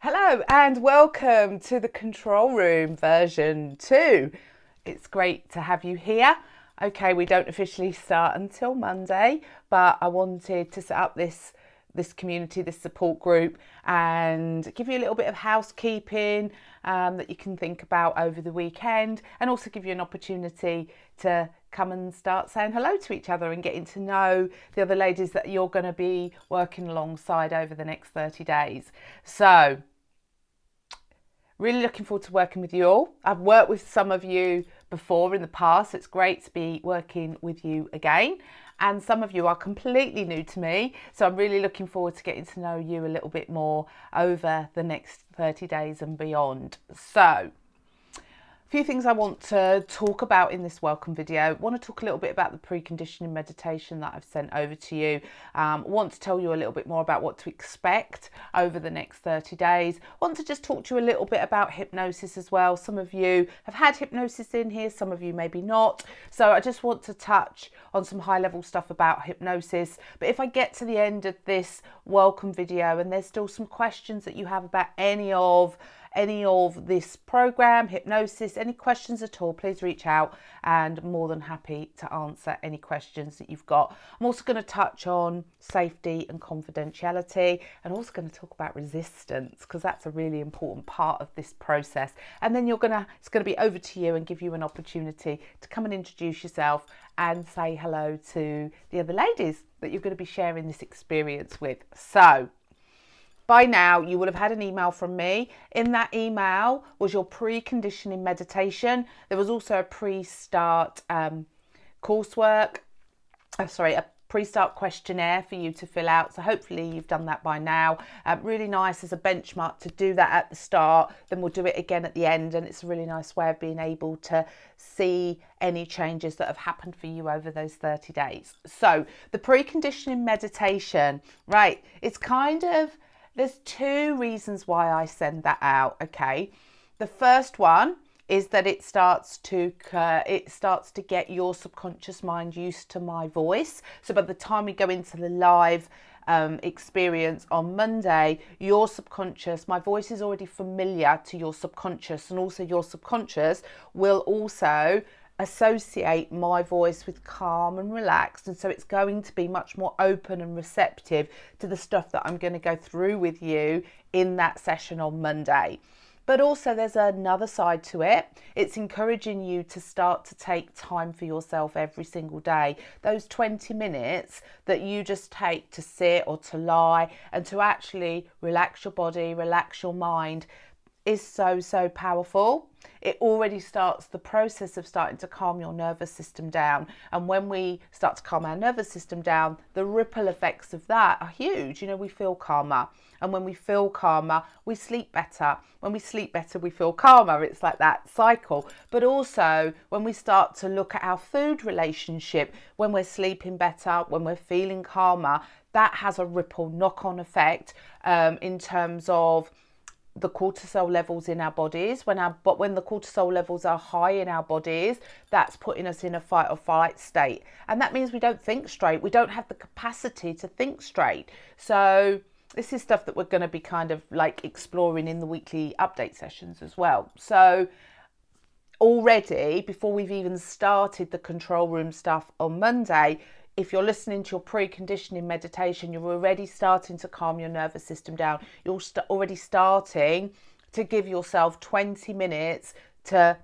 Hello and welcome to the Control Room version 2. It's great to have you here. Okay, we don't officially start until Monday, but I wanted to set up this community, this support group, and give you a little bit of housekeeping that you can think about over the weekend, and also give you an opportunity to come and start saying hello to each other and getting to know the other ladies that you're going to be working alongside over the next 30 days. So really looking forward to working with you all. I've worked with some of you before in the past. It's great to be working with you again. And some of you are completely new to me. So I'm really looking forward to getting to know you a little bit more over the next 30 days and beyond. So few things I want to talk about in this welcome video. I want to talk a little bit about the preconditioning meditation that I've sent over to you. I want to tell you a little bit more about what to expect over the next 30 days. I want to just talk to you a little bit about hypnosis as well. Some of you have had hypnosis in here, some of you maybe not. So I just want to touch on some high level stuff about hypnosis. But if I get to the end of this welcome video and there's still some questions that you have about any of this program, hypnosis, any questions at all, please reach out, and I'm more than happy to answer any questions that you've got. I'm also going to touch on safety and confidentiality, and also going to talk about resistance, because that's a really important part of this process. And then it's going to be over to you and give you an opportunity to come and introduce yourself and say hello to the other ladies that you're going to be sharing this experience with. So by now, you would have had an email from me. In that email was your preconditioning meditation. There was also a pre-start coursework, a pre-start questionnaire for you to fill out. So hopefully you've done that by now. Really nice as a benchmark to do that at the start. Then we'll do it again at the end. And it's a really nice way of being able to see any changes that have happened for you over those 30 days. So the preconditioning meditation, right, it's there's two reasons why I send that out, okay? The first one is that it starts to get your subconscious mind used to my voice. So by the time we go into the live experience on Monday, your subconscious, my voice is already familiar to your subconscious, and also your subconscious will also associate my voice with calm and relaxed, and so it's going to be much more open and receptive to the stuff that I'm going to go through with you in that session on Monday. But also there's another side to it. It's encouraging you to start to take time for yourself every single day. Those 20 minutes that you just take to sit or to lie and to actually relax your body, relax your mind is so powerful. It already starts the process of starting to calm your nervous system down. And when we start to calm our nervous system down, the ripple effects of that are huge. We feel calmer. And when we feel calmer, we sleep better. When we sleep better, we feel calmer. It's like that cycle. But also, when we start to look at our food relationship, when we're sleeping better, when we're feeling calmer, that has a ripple knock-on effect in terms of the cortisol levels in our bodies. When the cortisol levels are high in our bodies, that's putting us in a fight or flight state. And that means we don't think straight. We don't have the capacity to think straight. So this is stuff that we're going to be kind of like exploring in the weekly update sessions as well. So already, before we've even started the control room stuff on Monday, if you're listening to your preconditioning meditation, you're already starting to calm your nervous system down. You're already starting to give yourself 20 minutes to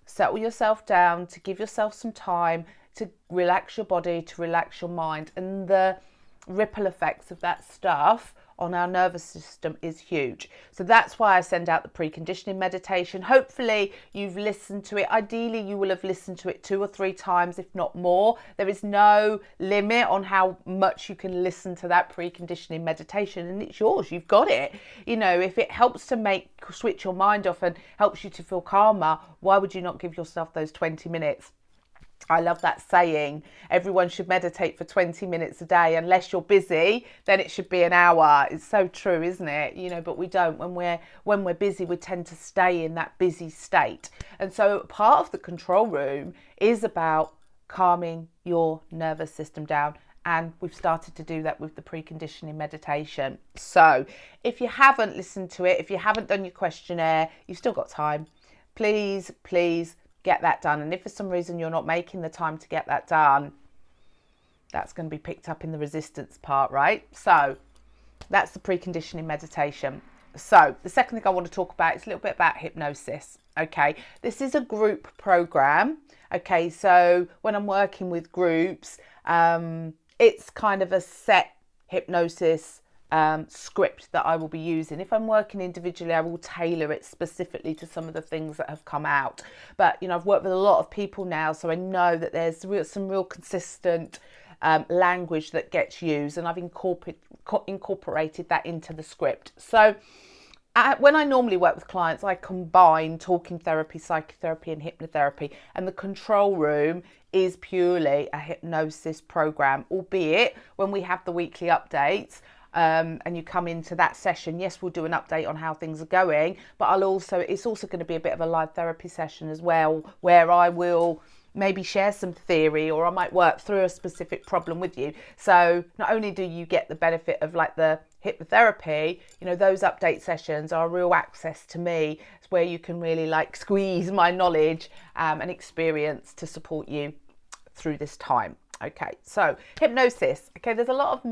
settle yourself down, to give yourself some time to relax your body, to relax your mind. And the ripple effects of that stuff on our nervous system is huge. So that's why I send out the preconditioning meditation. Hopefully you've listened to it. Ideally you will have listened to it 2 or 3 times, if not more. There is no limit on how much you can listen to that preconditioning meditation, and it's yours. You've got it. If it helps to switch your mind off and helps you to feel calmer, why would you not give yourself those 20 minutes? I love that saying, everyone should meditate for 20 minutes a day. Unless you're busy, then it should be an hour. It's so true, isn't it? But we don't. When we're busy, we tend to stay in that busy state. And so part of the control room is about calming your nervous system down And we've started to do that with the preconditioning meditation. So if you haven't listened to it, if you haven't done your questionnaire, you've still got time. Please get that done. And if for some reason you're not making the time to get that done, that's going to be picked up in the resistance part, right? So that's the preconditioning meditation. So the second thing I want to talk about is a little bit about hypnosis. Okay, this is a group program. Okay, so when I'm working with groups, it's kind of a set hypnosis script that I will be using. If I'm working individually, I will tailor it specifically to some of the things that have come out. But, you know, I've worked with a lot of people now, so I know that there's some real consistent language that gets used, and I've incorporated that into the script. So when I normally work with clients, I combine talking therapy, psychotherapy and hypnotherapy, and the control room is purely a hypnosis program, albeit when we have the weekly updates and you come into that session, yes, we'll do an update on how things are going, but it's also going to be a bit of a live therapy session as well, where I will maybe share some theory, or I might work through a specific problem with you. So not only do you get the benefit of like the hypnotherapy, you know, those update sessions are real access to me. It's where you can really like squeeze my knowledge and experience to support you through this time. Okay, so hypnosis. Okay, there's a lot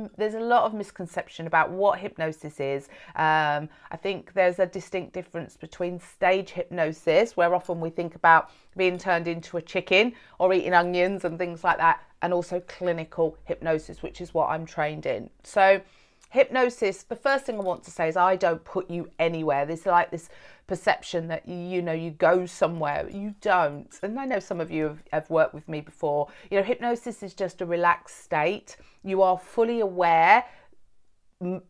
of misconception about what hypnosis is. I think there's a distinct difference between stage hypnosis, where often we think about being turned into a chicken or eating onions and things like that, and also clinical hypnosis, which is what I'm trained in. So hypnosis, the first thing I want to say is I don't put you anywhere. There's like this perception that you go somewhere. You don't. And I know some of you have worked with me before. You know, hypnosis is just a relaxed state. You are fully aware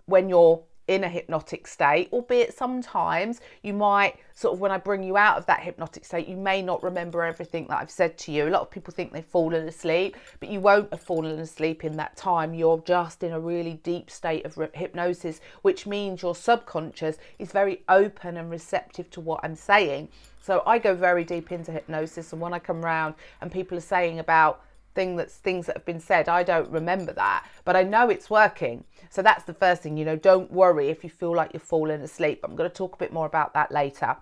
when you're in a hypnotic state, albeit sometimes you might sort of, when I bring you out of that hypnotic state, you may not remember everything that I've said to you. A lot of people think they've fallen asleep, but you won't have fallen asleep in that time. You're just in a really deep state of hypnosis, which means your subconscious is very open and receptive to what I'm saying. So I go very deep into hypnosis, and when I come around and people are saying about things that have been said, I don't remember that, but I know it's working. So that's the first thing. You know, don't worry if you feel like you're falling asleep. I'm going to talk a bit more about that later.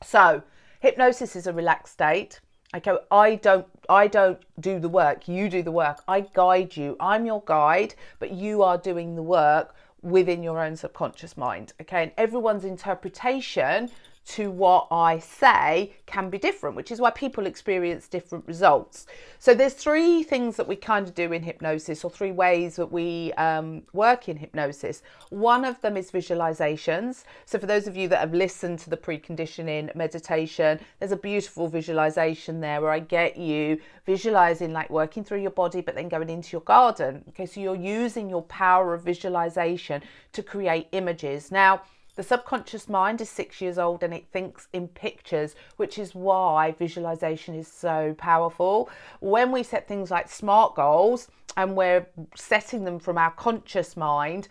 So hypnosis is a relaxed state. Okay, I don't do the work. You do the work. I guide you. I'm your guide, but you are doing the work within your own subconscious mind. Okay, and everyone's interpretation to what I say can be different, which is why people experience different results. So there's three things that we kind of do in hypnosis, or three ways that we work in hypnosis. One of them is visualizations. So for those of you that have listened to the preconditioning meditation, there's a beautiful visualization there where I get you visualizing, like working through your body, but then going into your garden. Okay, so you're using your power of visualization to create images. Now, the subconscious mind is 6 years old and it thinks in pictures, which is why visualization is so powerful. When we set things like SMART goals and we're setting them from our conscious mind,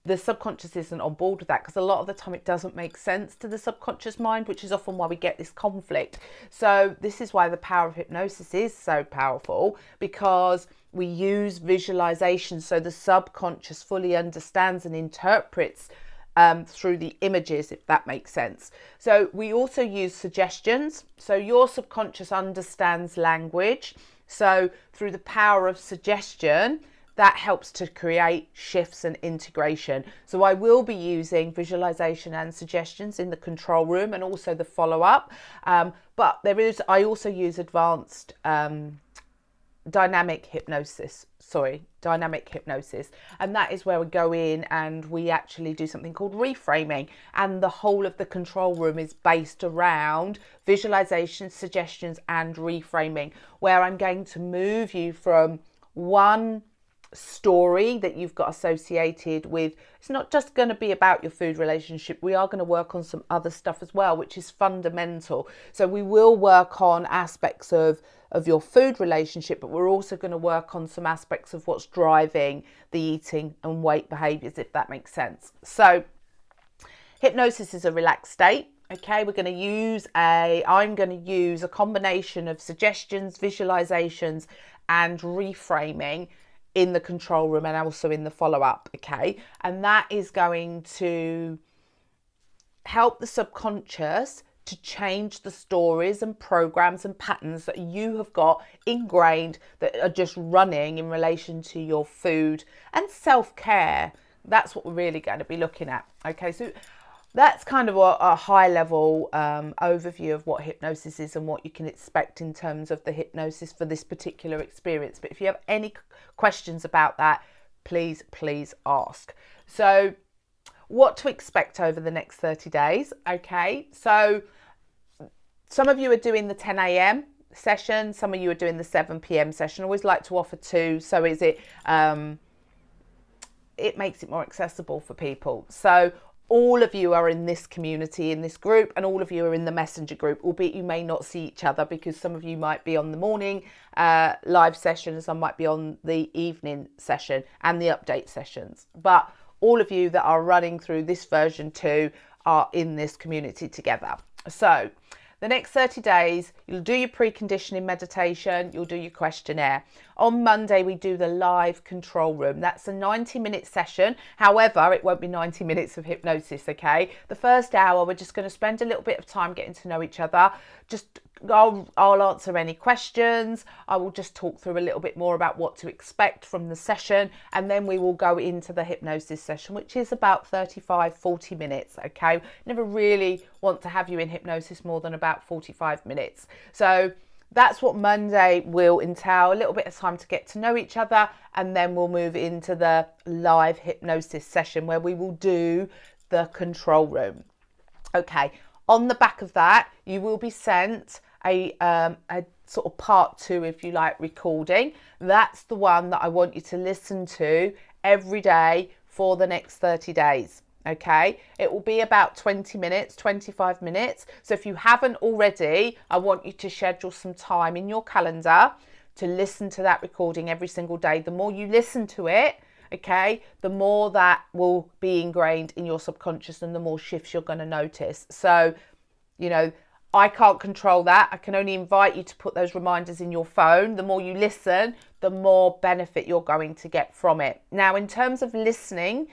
the subconscious isn't on board with that, because a lot of the time it doesn't make sense to the subconscious mind, which is often why we get this conflict. So this is why the power of hypnosis is so powerful, because we use visualization so the subconscious fully understands and interprets through the images, if that makes sense. So we also use suggestions. So your subconscious understands language. So through the power of suggestion, that helps to create shifts and integration. So I will be using visualization and suggestions in the control room and also the follow-up. But I also use advanced dynamic hypnosis, and that is where we go in and we actually do something called reframing, and the whole of the control room is based around visualization, suggestions and reframing, where I'm going to move you from one story that you've got associated with. It's not just going to be about your food relationship. We are going to work on some other stuff as well, which is fundamental. So we will work on aspects of your food relationship, but we're also going to work on some aspects of what's driving the eating and weight behaviors, if that makes sense. So hypnosis is a relaxed state. Okay, I'm going to use a combination of suggestions, visualizations and reframing in the control room and also in the follow-up, okay? And that is going to help the subconscious to change the stories and programs and patterns that you have got ingrained that are just running in relation to your food and self-care. That's what we're really going to be looking at, okay? So that's kind of a high level overview of what hypnosis is and what you can expect in terms of the hypnosis for this particular experience. But if you have any questions about that, please ask. So what to expect over the next 30 days. Okay, so some of you are doing the 10 a.m. session, some of you are doing the 7 p.m. session. I always like to offer two, so it makes it more accessible for people. So all of you are in this community, in this group, and all of you are in the messenger group, albeit you may not see each other because some of you might be on the morning live session and some might be on the evening session and the update sessions. But all of you that are running through this version 2 are in this community together. So the next 30 days, you'll do your preconditioning meditation, you'll do your questionnaire. On Monday, we do the live control room. That's a 90-minute session. However, it won't be 90 minutes of hypnosis, okay? The first hour, we're just going to spend a little bit of time getting to know each other. I'll answer any questions. I will just talk through a little bit more about what to expect from the session, and then we will go into the hypnosis session, which is about 35-40 minutes, okay? Never really want to have you in hypnosis more than about 45 minutes. So that's what Monday will entail, a little bit of time to get to know each other, and then we'll move into the live hypnosis session where we will do the control room. Okay, on the back of that, you will be sent a sort of part 2, if you like, recording. That's the one that I want you to listen to every day for the next 30 days. Okay, it will be about 20 minutes, 25 minutes. So if you haven't already, I want you to schedule some time in your calendar to listen to that recording every single day. The more you listen to it, okay, the more that will be ingrained in your subconscious and the more shifts you're going to notice. So, you know, I can't control that. I can only invite you to put those reminders in your phone. The more you listen, the more benefit you're going to get from it. Now, in terms of listening,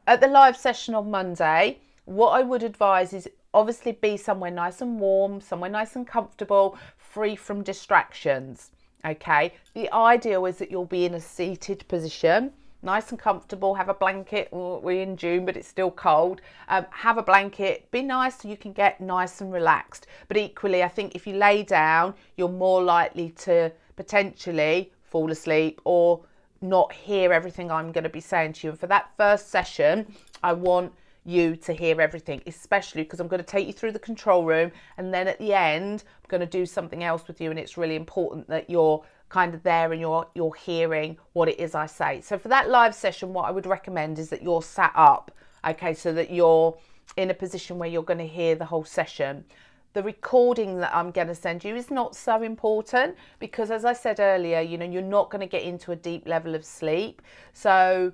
at the live session on Monday, what I would advise is obviously be somewhere nice and warm, somewhere nice and comfortable, free from distractions, okay? The ideal is that you'll be in a seated position, nice and comfortable, have a blanket. We're in June, but it's still cold. Have a blanket, be nice so you can get nice and relaxed. But equally, I think if you lay down, you're more likely to potentially fall asleep or not hear everything I'm going to be saying to you. And for that first session, I want you to hear everything, especially because I'm going to take you through the control room, and then at the end I'm going to do something else with you, and it's really important that you're kind of there and you're hearing what it is I say. So for that live session, what I would recommend is that you're sat up, okay, so that you're in a position where you're going to hear the whole session. The recording that I'm going to send you is not so important because, as I said earlier, you know, you're not going to get into a deep level of sleep. So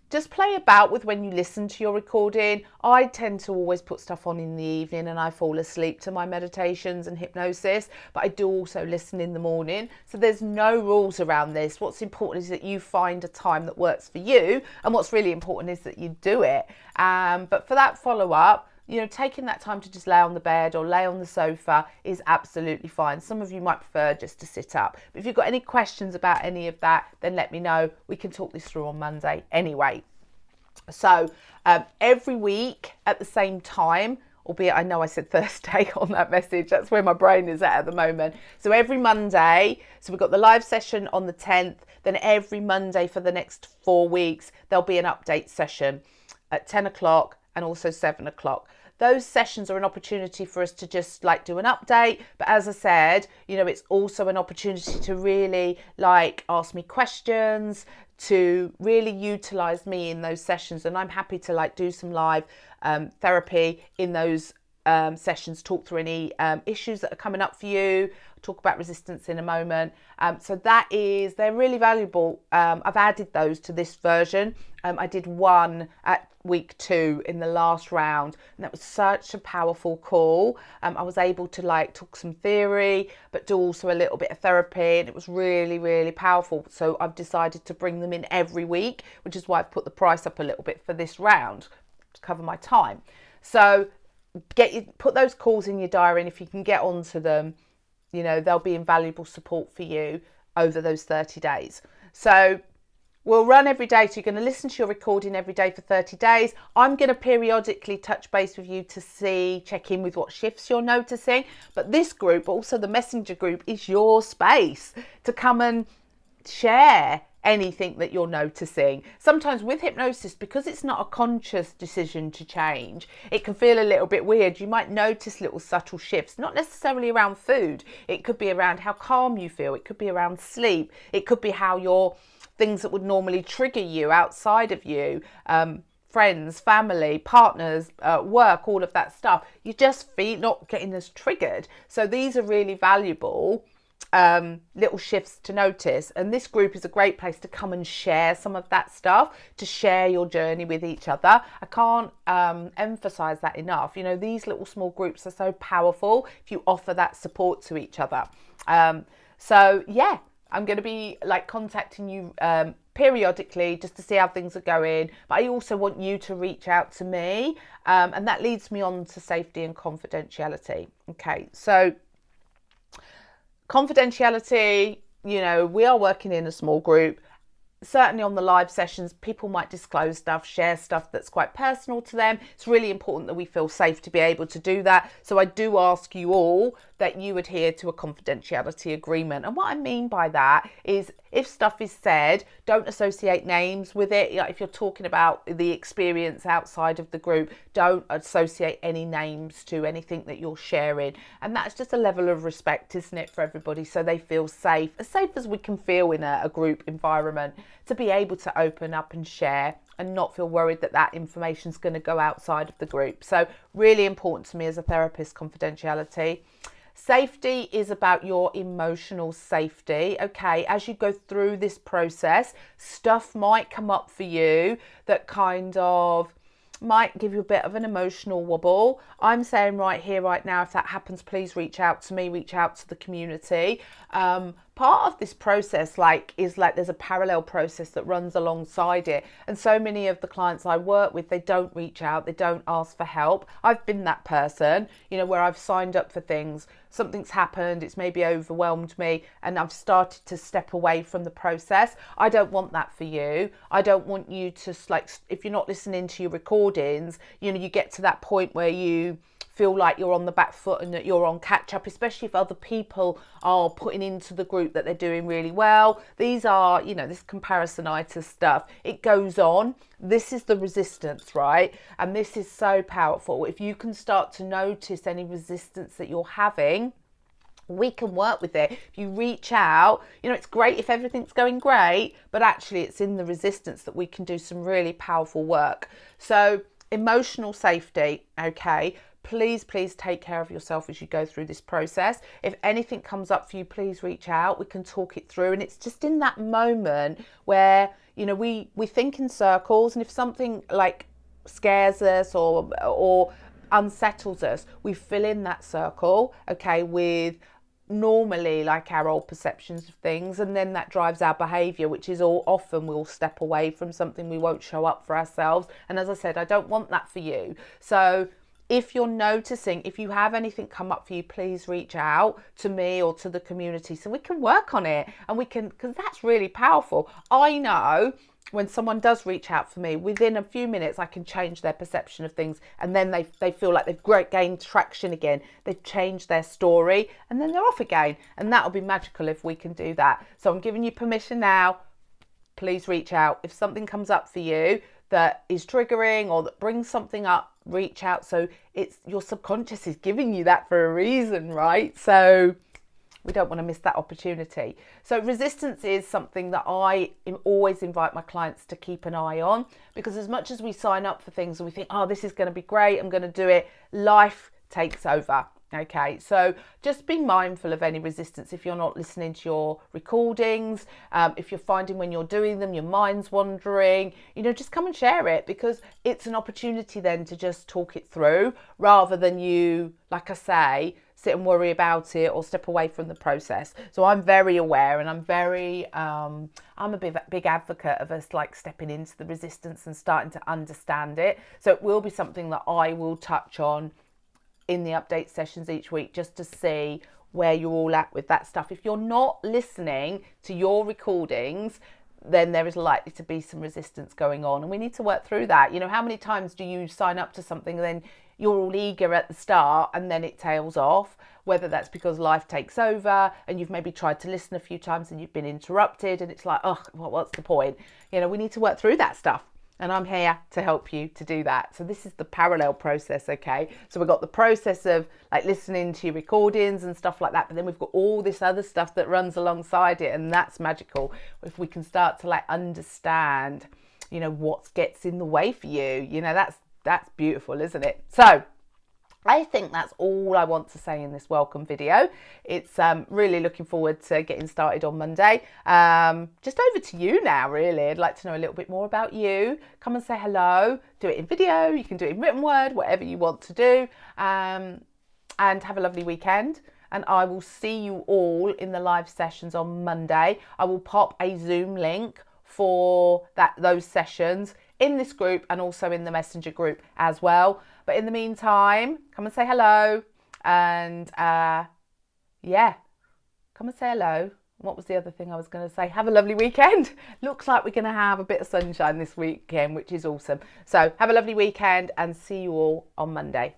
just play about with when you listen to your recording. I tend to always put stuff on in the evening and I fall asleep to my meditations and hypnosis, but I do also listen in the morning. So there's no rules around this. What's important is that you find a time that works for you, and what's really important is that you do it. But for that follow-up, you know, taking that time to just lay on the bed or lay on the sofa is absolutely fine. Some of you might prefer just to sit up. But if you've got any questions about any of that, then let me know. We can talk this through on Monday anyway. So every week at the same time, albeit I know I said Thursday on that message, that's where my brain is at the moment. So every Monday, so we've got the live session on the 10th, then every Monday for the next 4 weeks, there'll be an update session at 10 o'clock and also 7 o'clock. Those sessions are an opportunity for us to just like do an update. But as I said, you know, it's also an opportunity to really like ask me questions, to really utilize me in those sessions. And I'm happy to like do some live therapy in those sessions, talk through any issues that are coming up for you, talk about resistance in a moment. So they're really valuable. I've added those to this version. I did one at week 2 in the last round, and that was such a powerful call. I was able to like talk some theory but do also a little bit of therapy, and it was really, really powerful. So I've decided to bring them in every week, which is why I've put the price up a little bit for this round to cover my time. So put those calls in your diary, and if you can get onto them, you know, they'll be invaluable support for you over those 30 days. So we'll run every day. So you're going to listen to your recording every day for 30 days. I'm going to periodically touch base with you to check in with what shifts you're noticing. But this group, also the messenger group, is your space to come and share anything that you're noticing. Sometimes with hypnosis, because it's not a conscious decision to change, it can feel a little bit weird. You might notice little subtle shifts, not necessarily around food. It could be around how calm you feel. It could be around sleep. It could be how your things that would normally trigger you outside of you, friends, family, partners, work, all of that stuff. You just feel not getting as triggered. So these are really valuable little shifts to notice, and this group is a great place to come and share some of that stuff, to share your journey with each other. I can't emphasize that enough. You know, these little small groups are so powerful if you offer that support to each other. So yeah, I'm going to be like contacting you periodically just to see how things are going, but I also want you to reach out to me, and that leads me on to safety and confidentiality. Okay, so confidentiality, you know, we are working in a small group. Certainly on the live sessions, people might disclose stuff, share stuff that's quite personal to them. It's really important that we feel safe to be able to do that. So I do ask you all that you adhere to a confidentiality agreement. And what I mean by that is, if stuff is said, don't associate names with it. Like if you're talking about the experience outside of the group, don't associate any names to anything that you're sharing. And that's just a level of respect, isn't it, for everybody, so they feel safe as we can feel in a group environment, to be able to open up and share and not feel worried that that information is going to go outside of the group. So really important to me as a therapist, confidentiality. Safety is about your emotional safety. Okay, as you go through this process, stuff might come up for you that kind of might give you a bit of an emotional wobble. I'm saying right here, right now, if that happens, please reach out to me, reach out to the community. Part of this process is there's a parallel process that runs alongside it. And so many of the clients I work with, they don't reach out, they don't ask for help. I've been that person, you know, where I've signed up for things, something's happened, it's maybe overwhelmed me, and I've started to step away from the process. I don't want that for you. I don't want you to, like, if you're not listening to your recordings, you know, you get to that point where you feel like you're on the back foot and that you're on catch up, especially if other people are putting into the group that they're doing really well. These are, you know, this comparisonitis stuff, it goes on. This is the resistance, right? And this is so powerful. If you can start to notice any resistance that you're having, we can work with it. If you reach out, you know, it's great if everything's going great, but actually it's in the resistance that we can do some really powerful work. So emotional safety, okay? Please take care of yourself as you go through this process. If anything comes up for you, please reach out. We can talk it through. And it's just in that moment where, you know, we think in circles, and if something like scares us or unsettles us, we fill in that circle, okay, with normally like our old perceptions of things, and then that drives our behavior, which is all often we'll step away from something, we won't show up for ourselves. And as I said, I don't want that for you. So if you're noticing, if you have anything come up for you, please reach out to me or to the community so we can work on it, and we can, because that's really powerful. I know when someone does reach out for me, within a few minutes I can change their perception of things, and then they feel like they've gained traction again, they've changed their story, and then they're off again. And that'll be magical if we can do that. So I'm giving you permission now. Please reach out. If something comes up for you that is triggering or that brings something up, reach out. So it's your subconscious is giving you that for a reason, right? So we don't want to miss that opportunity. So resistance is something that I always invite my clients to keep an eye on, because as much as we sign up for things and we think, oh, this is going to be great, I'm going to do it, life takes over. Okay, so just be mindful of any resistance if you're not listening to your recordings. If you're finding when you're doing them, your mind's wandering, just come and share it, because it's an opportunity then to just talk it through rather than you, like I say, sit and worry about it or step away from the process. So I'm very aware, and I'm a big advocate of us like stepping into the resistance and starting to understand it. So it will be something that I will touch on in the update sessions each week, just to see where you're all at with that stuff. If you're not listening to your recordings, then there is likely to be some resistance going on, and we need to work through that. How many times do you sign up to something and then you're all eager at the start and then it tails off, whether that's because life takes over and you've maybe tried to listen a few times and you've been interrupted and it's like, oh, well, what's the point? We need to work through that stuff. And I'm here to help you to do that. So this is the parallel process, okay? So we've got the process of like listening to your recordings and stuff like that, but then we've got all this other stuff that runs alongside it, and that's magical. If we can start to like understand, what gets in the way for you, that's beautiful, isn't it? So I think that's all I want to say in this welcome video. It's really looking forward to getting started on Monday. Just over to you now, really. I'd like to know a little bit more about you. Come and say hello. Do it in video. You can do it in written word, whatever you want to do. And have a lovely weekend. And I will see you all in the live sessions on Monday. I will pop a Zoom link for those sessions in this group and also in the Messenger group as well. But in the meantime, come and say hello, and come and say hello. What was the other thing I was going to say? Have a lovely weekend. Looks like we're going to have a bit of sunshine this weekend, which is awesome. So have a lovely weekend and see you all on Monday.